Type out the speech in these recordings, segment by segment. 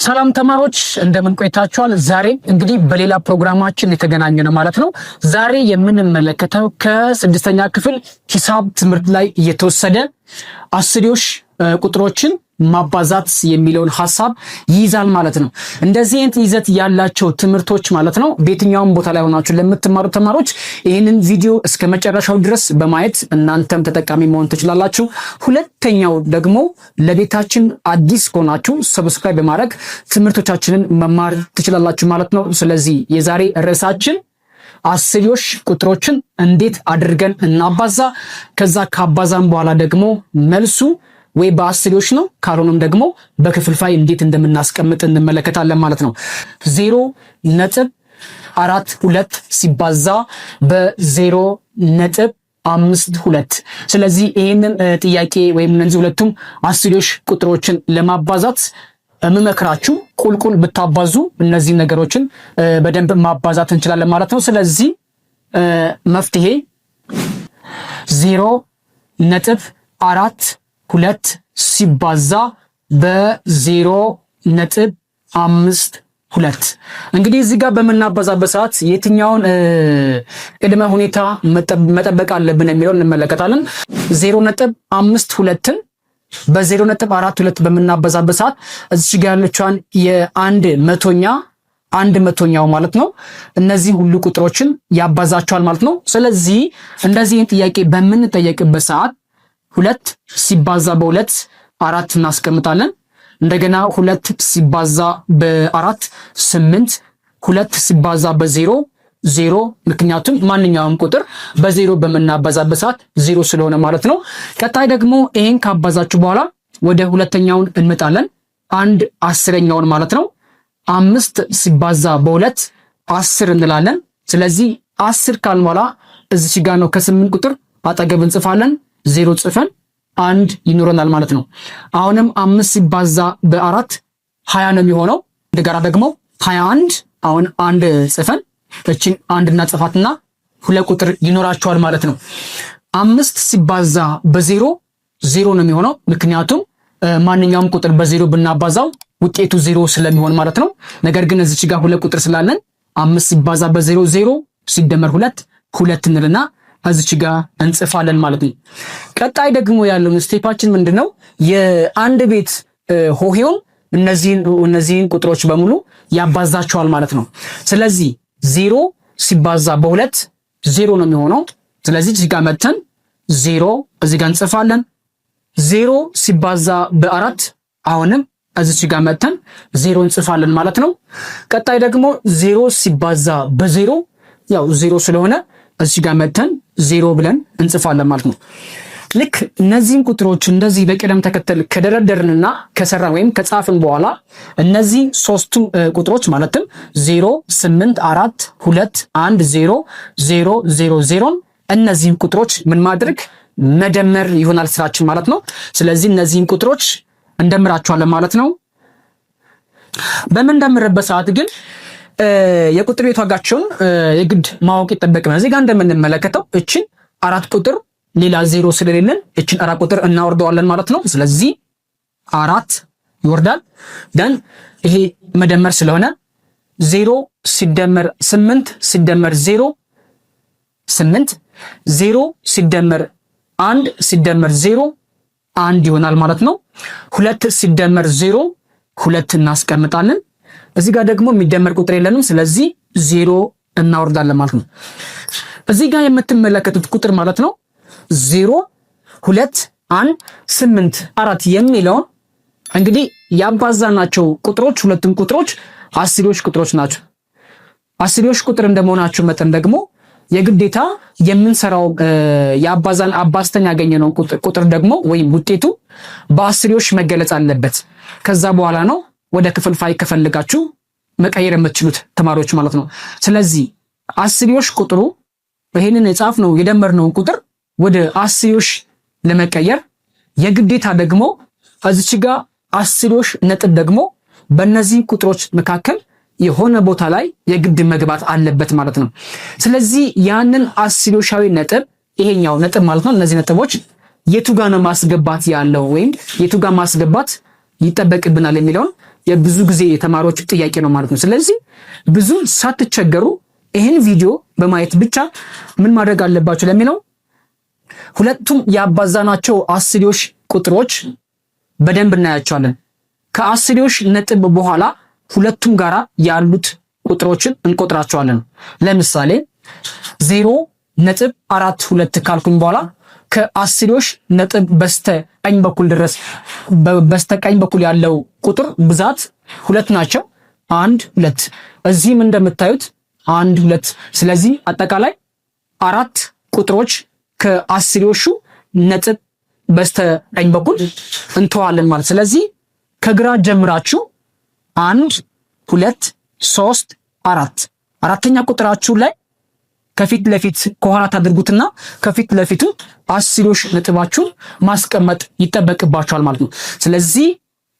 ሰላም ተማሪዎች እንደምን ቆይታችኋል? ዛሬ እንግዲህ በሌላ ፕሮግራማችን የተገናኘነው ማለት ነው። ዛሬ የምንመለከተው ከስድስተኛ ክፍል ሂሳብ ትምህርት ላይ የተወሰደ አስርዮሽ ቁጥሮችን ማባዛት የሚለውን ሐሳብ ይይዛል ማለት ነው። እንደዚህ አይነት ይዘት ያላቸው ትምህርቶች ማለት ነው በየትኛውም ቦታ ላይ ሆናችሁ ለምትማሩ ተማሪዎች ይህንን ቪዲዮ እስከ መጨረሻው ድረስ በማየት እናንተም ተጠቃሚ መሆን ትችላላችሁ። ሁለተኛው ደግሞ ለቤታችን አዲስ ከሆናችሁ ሰብስክራይብ በማድረግ ትምህርቶቻችንን መማር ትችላላችሁ ማለት ነው። ስለዚህ የዛሬ ርዕሳችን አስርዮሽ ቁጥሮችን እንዴት አድርገን እናባዛ፣ ከዛ ካባዛን በኋላ ደግሞ መልሱ ወይ በአስርዮሽ ነው ካልሆነም ደግሞ በክፍልፋይ እንዴት እንደምናስቀምጥ እንመለከታለን ማለት ነው። 0.42 ሲባዛ በ0.52። ስለዚህ ይሄንን ጥያቄ ወይም እነዚህ ሁለቱም አስርዮሽ ቁጥሮችን ለማባዛት የምመክራችሁ ቁልቁል ብታባዙ እነዚህ ነገሮችን በደንብ ማባዛት እንችላለን ማለት ነው። ስለዚህ መፍትሄ 0.42 ሲባዛ በ0.52። እንግዲህ እዚህ ጋር በምናባዛበት ሰዓት የትኛውን ቅድመ ሁኔታ መጠበቅ አለብን የሚለው እንመለከታለን። 0.52ን በ0.42 በምናባዛበት ሰዓት እዚህ ጋር ያለችዋን የአንድ መቶኛው ማለት ነው እነዚህ ሁሉ ቁጥሮችን ያባዛቸዋል ማለት ነው። ስለዚህ እንደዚህን ጥያቄ በምንጠየቅበት ሰዓት 2 ሲባዛ በ2 4 እናስቀምጣለን። እንደገና 2 ሲባዛ በ4 8፣ 2 ሲባዛ በ0 0። ምክንያቱም ማንኛውም ቁጥር በ0 በመናባዛበት ሰዓት 0 ስለሆነ ማለት ነው። ቀጣይ ደግሞ ይሄን ካባዛችሁ በኋላ ወደ ሁለተኛውን እንመጣለን። 1/10ኛውን ማለት ነው። 5 ሲባዛ በ2 10 እንላለን። ስለዚህ 10 ካልን በኋላ እዚህ ጋር ነው ከ8 ቁጥር አጠገብ እንጽፋለን። 0 ጽፈን 1 ይኖረናል ማለት ነው። አሁንም 5 ሲባዛ በ4 20 ነው የሚሆነው። እንደገና ደግሞ 21 አሁን 1 ጽፈን እቺን 1 እናጽፋትና 2 ቁጥር ይኖራቸዋል ማለት ነው። 5 ሲባዛ በ0 0 ነው የሚሆነው። ምክንያቱም ማንኛውም ቁጥር በ0 ብናባዛው ውጤቱ 0 ስለሚሆን ማለት ነው። ነገር ግን እዚች ጋር 2 ቁጥር ስላለን 5 ሲባዛ በ0 0 ሲደመር 2 እንልና እዚች ጋር እንጽፋለን ማለት ነው። ቀጣይ ደግሞ ያለውን ስቴፓችን ምንድነው? የአንድ ቤት ሆሄውን እነዚህን ቁጥሮች በሙሉ ያባዛቸዋል ማለት ነው። ስለዚህ 0 ሲባዛ በ2 0 ነው የሚሆነው። ስለዚህ እዚህ ጋር መተን 0 እዚህ ጋር እንጽፋለን። 0 ሲባዛ በ4 አሁንም እዚህ ጋር መተን 0 እንጽፋለን ማለት ነው። ቀጣይ ደግሞ 0 ሲባዛ በ0 ያው 0 ስለሆነ እዚህ ጋር መተን 0 ብለን እንጽፋለን ማለት ነው። ልክ እነዚህን ቁጥሮች እንደዚህ በቅደም ተከተል ከደረደርንና ከሰራን ወይም ከጻፍን በኋላ እነዚህ ሶስቱ ቁጥሮች ማለትም 0 8 4 2 1 0 0 0 0 እነዚህን ቁጥሮች ምን ማድረግ መደመር ይሆናል ስራችን ማለት ነው። ስለዚህ እነዚህን ቁጥሮች እንደምራቸዋለን ማለት ነው። በምንደምርበት ሰዓት ግን የቁጥር ቤት ዋጋቸውን የግድ ማወቅ ይጠበቅብናል። እዚህ ጋር እንደምንመለከተው እቺን 4 ቁጥር ሌላ 0 ስለሌለን እቺን 4 ቁጥር እናወርደዋለን ማለት ነው። ስለዚህ 4 ይወርዳል። ደን ይሄ መደመር ስለሆነ 0 ሲደመር 8 ሲደመር 0 8፣ 0 ሲደመር 1 ሲደመር 0 1 ይሆናል ማለት ነው። 2 ሲደመር 0 2 እናስቀምጣለን። እዚህ ጋር ደግሞ የሚደመር ቁጥር የለንም። ስለዚህ 0 እናወርዳለን ማለት ነው። እዚህ ጋር የምትመለከቱት ቁጥር ማለት ነው 0 2 1 8 4 የሚለውን እንግዲህ ያባዛናቸው ቁጥሮች ሁለቱም ቁጥሮች አስርዮሽ ቁጥሮች ናቸው። አስርዮሽ ቁጥር እንደመሆናቸው መጠን ደግሞ የግዴታ የምንሰራው ያባዛን አባዝተን ያገኘነው ቁጥር ደግሞ ወይም ውጤቱ በአስርዮሽ መገለጽ አለበት። ከዛ በኋላ ነው ወደ ክፍልፋይ ከፈልጋችሁ መቀየር የምትችሉት ተማሪዎች ማለት ነው። ስለዚህ አስርዮሽ ቁጥሩ ይሄንን የጻፍነው የደመርነውን ቁጥር ወደ አስርዮሽ ለመቀየር የግዴታ ደግሞ እዚች ጋር አስርዮሽ ነጥብ ደግሞ በእነዚህ ቁጥሮች መካከል የሆነ ቦታ ላይ የግድ መግባት አለበት ማለት ነው። ስለዚህ ያንን አስርዮሻዊ ነጥብ ይሄኛው ነጥብ ማለት ነው እነዚህ ነጥቦች የቱ ጋር ነው ማስገባት ያለው ወይም የቱ ጋር ማስገባት ይጠበቅብናል የሚለውን የብዙ ጊዜ የተማሪዎች ጥያቄ ነው ማለት ነው። ስለዚህ ብዙ ሳትቸገሩ ይህን ቪዲዮ በማየት ብቻ ምን ማድረግ አለባችሁ ለሚለው ሁለቱም ያባዛናቸው አስርዮሽ ቁጥሮች በደንብ እናያቸዋለን። ከአስርዮሽ ነጥብ በኋላ ሁለቱም ጋራ ያሉት ቁጥሮችን እንቆጥራቸዋለን። ለምሳሌ 0.42 ካልኩኝ በኋላ ከአስርዮሽ ነጥብ በስተቀኝ በኩል ድረስ በስተቀኝ በኩል ያለው ቁጥር ብዛት ሁለት ናቸው። 1 2 እዚህም እንደምታዩት 1 2። ስለዚህ አጠቃላይ 4 ቁጥሮች ከአስርዮሹ ነጥብ በስተቀኝ በኩል እንተዋለን ማለት። ስለዚህ ከግራ ጀምራችሁ 1 2 3 4 አራተኛ ቁጥራችሁ ላይ ከፊት ለፊት ከኋላ ታድርጉትና ከፊት ለፊቱ አስርዮሽ ነጥባችሁን ማስቀመጥ ይጠበቅባችኋል ማለት ነው። ስለዚህ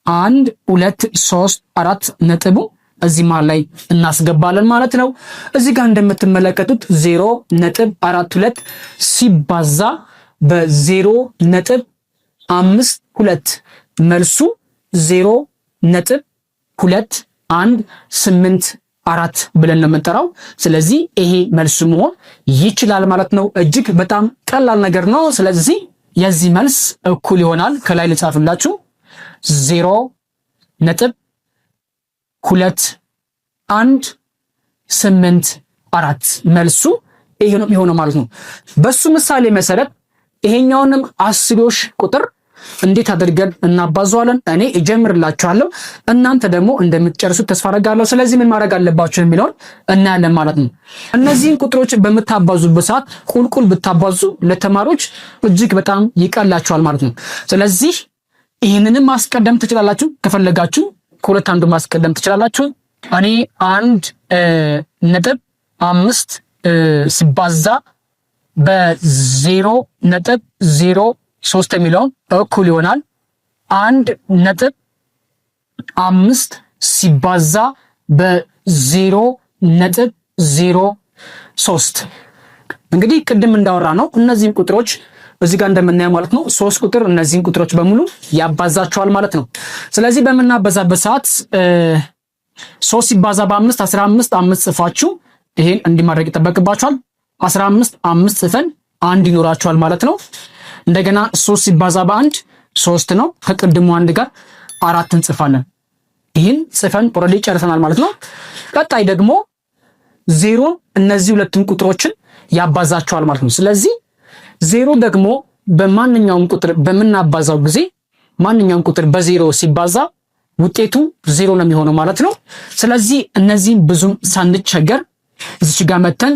1 2 3 4 ነጥቡ እዚህ መሃል ላይ እናስገባለን ማለት ነው። እዚህ ጋር እንደምትመለከቱት 0.42 ሲባዛ በ0.52 መልሱ 0.2184 ብለን ነው የምንጠራው። ስለዚህ ይሄ መልሱ መሆን ይችላል ማለት ነው። እጅግ በጣም ቀላል ነገር ነው። ስለዚህ የዚህ መልስ እኩል ይሆናል። ከላይ ልጻፍላችሁ 0.2184 መልሱ ይሄ ነው የሚሆነው ማለት ነው። በሱ ምሳሌ መሰረት ይሄኛውንም አስርዮሽ ቁጥር እንዴት አድርገን እናባዛዋለን እኔ እጀምርላችኋለሁ። እናንተ ደግሞ እንደምትጨርሱት ተስፋ አደርጋለሁ። ስለዚህ ምን ማድረግ አለባችሁ የሚለውን እናያለን ማለት ነው። እነዚህን ቁጥሮች በምታባዙበት ሰዓት ቁልቁል ብታባዙ ለተማሪዎች እጅግ በጣም ይቀላችኋል ማለት ነው። ስለዚህ ይህንንም ማስቀደም ትችላላችሁ። ከፈለጋችሁ ከሁለት አንዱ ማስቀደም ትችላላችሁ። እኔ 1.5 ሲባዛ በ0.03 የሚለውን እኩል ይሆናል 1.5 ሲባዛ በ0.03። እንግዲህ ቅድም እንዳወራ ነው እነዚህን ቁጥሮች እዚህ ጋር እንደምናየው ማለት ነው 3 ቁጥር እነዚህን ቁጥሮች በሙሉ ያባዛቸዋል ማለት ነው። ስለዚህ በምናበዛበት ሰዓት 3 ሲባዛ በ5 15 5 ጽፋችሁ ይሄን እንዲማድረግ ይጠበቅባችኋል። 15 5 ጽፈን አንድ ይኖራችኋል ማለት ነው። እንደገና 3 ሲባዛ በ1 3 ነው። ከቅድሙ አንድ ጋር 4 እንጽፋለን። ይሄን ጽፈን ኦሬዲ ጨርሰናል ማለት ነው። ቀጣይ ደግሞ 0 እነዚህ ሁለቱም ቁጥሮችን ያባዛቸዋል ማለት ነው። ስለዚህ 0 ደግሞ በማንኛውም ቁጥር በምናባዛው ጊዜ ማንኛውም ቁጥር በ0 ሲባዛ ውጤቱ 0 ነው የሚሆነው ማለት ነው። ስለዚህ እነዚህን ብዙም ሳንቸገር እዚህ ጋር መተን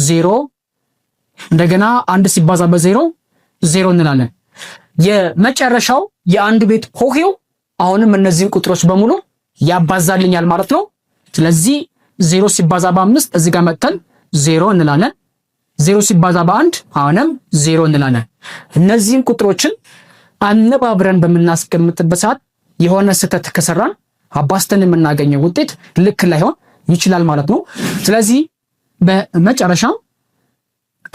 0 እንደገና 1 ሲባዛ በ0 0 እንላለን። የመጨረሻው የአንድ ቤት ሆሄው አሁንም እነዚህን ቁጥሮች በሙሉ ያባዛልኛል ማለት ነው። ስለዚህ 0 ሲባዛ በ5 እዚህ ጋር መተን 0 እንላለን። 0 ሲባዛ በ1 አሁንም 0 እንላለን። እነዚህን ቁጥሮችን አነባብረን በምናስቀምጥበት ሰዓት የሆነ ስህተት ከሰራን አባስተን የምናገኘው ውጤት ልክ ላይሆን ይችላል ማለት ነው። ስለዚህ በመጨረሻ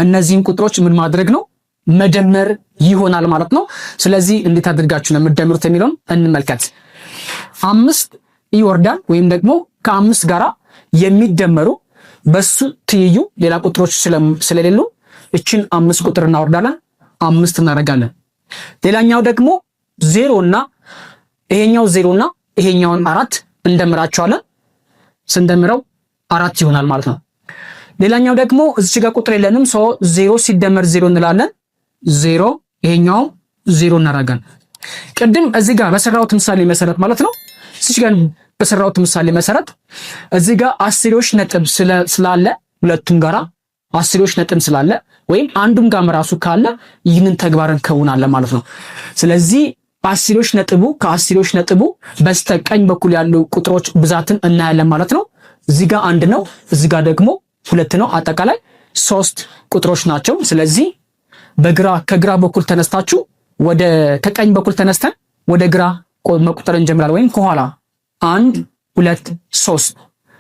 እነዚህን ቁጥሮች ምን ማድረግ ነው መደመር ይሆናል ማለት ነው። ስለዚህ እንዴት አድርጋችሁ ነው የምትደምሩት የሚለውን እንመልከት። 5 ይወርዳል ወይም ደግሞ ከ5 ጋራ የሚደመሩ በሱ ትይዩ ሌላ ቁጥሮች ስለሌሉ እችን 5 ቁጥር እናወርዳለን፣ 5 እናደርጋለን። ሌላኛው ደግሞ 0 እና ይሄኛው 0 እና ይሄኛውን 4 እንደምራቸዋለን። ስንደምረው 4 ይሆናል ማለት ነው። ሌላኛው ደግሞ እዚህ ጋር ቁጥር የለንም 0 ሲደመር 0 እንላለን። 0 ይሄኛው 0 እናደርጋለን። ቅድም እዚህ ጋር በሰራሁት ምሳሌ መሰረት ማለት ነው። እዚህ ጋር በሰራሁት ምሳሌ መሰረት እዚህ ጋር አስርዮሽ ነጥብ ስላለ ሁለቱም ጋራ አስርዮሽ ነጥብ ስላለ ወይም አንዱም ጋር ራሱ ካለ ይህንን ተግባርን ከውናለን ማለት ነው። ስለዚህ አስርዮሽ ነጥቡ ከአስርዮሽ ነጥቡ በስተቀኝ በኩል ያሉ ቁጥሮች ብዛትን እናያለን ማለት ነው። እዚህ ጋር 1 ነው፣ እዚህ ጋር ደግሞ 2 ነው። አጠቃላይ 3 ቁጥሮች ናቸው። ስለዚህ ከግራ በኩል ተነስታችሁ ከቀኝ በኩል ተነስተን ወደ ግራ መቁጠር እንጀምራለን። ወይም ከኋላ 1 2 3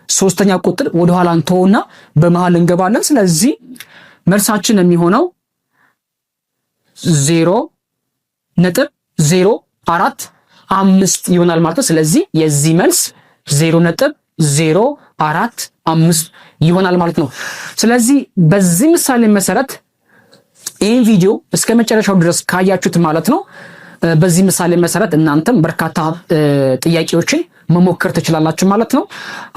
ሶስተኛ ቁጥር ወደ ኋላ እንተውና በመሃል እንገባለን። ስለዚህ መልሳችን የሚሆነው 0.04 5 ይሆናል ማለት ነው። ስለዚህ የዚህ መልስ 0.045 ይሆናል ማለት ነው። ስለዚህ በዚህ ምሳሌ መሰረት ይህን ቪዲዮ እስከ መጨረሻው ድረስ ካያችሁት ማለት ነው በዚህ ምሳሌ መሰረት እናንተም በርካታ ጥያቄዎችን መሞከር ትችላላችሁ ማለት ነው።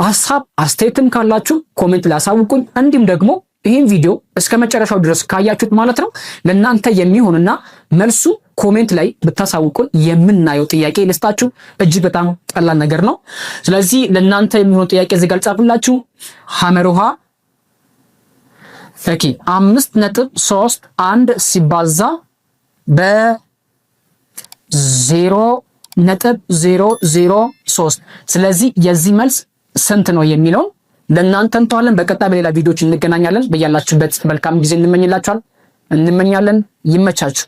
ሐሳብ አስተያየትም ካላችሁ ኮሜንት ላይ አሳውቁኝ። እንዲሁም ደግሞ ይህን ቪዲዮ እስከ መጨረሻው ድረስ ካያችሁት ማለት ነው ለእናንተ የሚሆንና መልሱ ኮሜንት ላይ ብታሳውቁን የምናየው ጥያቄ ልስጣችሁ። እጅግ በጣም ቀላል ነገር ነው። ስለዚህ ለእናንተ የሚሆን ጥያቄ እዚህ ጋር ጻፉላችሁ። ሐመሩሃ 5.31 ሲባዛ በ0.003 ስለዚህ የዚህ መልስ ስንት ነው የሚለውን ለእናንተ እንተዋለን። በቀጣይ በሌላ ቪዲዮዎች እንገናኛለን። በያላችሁበት መልካም ጊዜ እንመኛለን። ይመቻችሁ።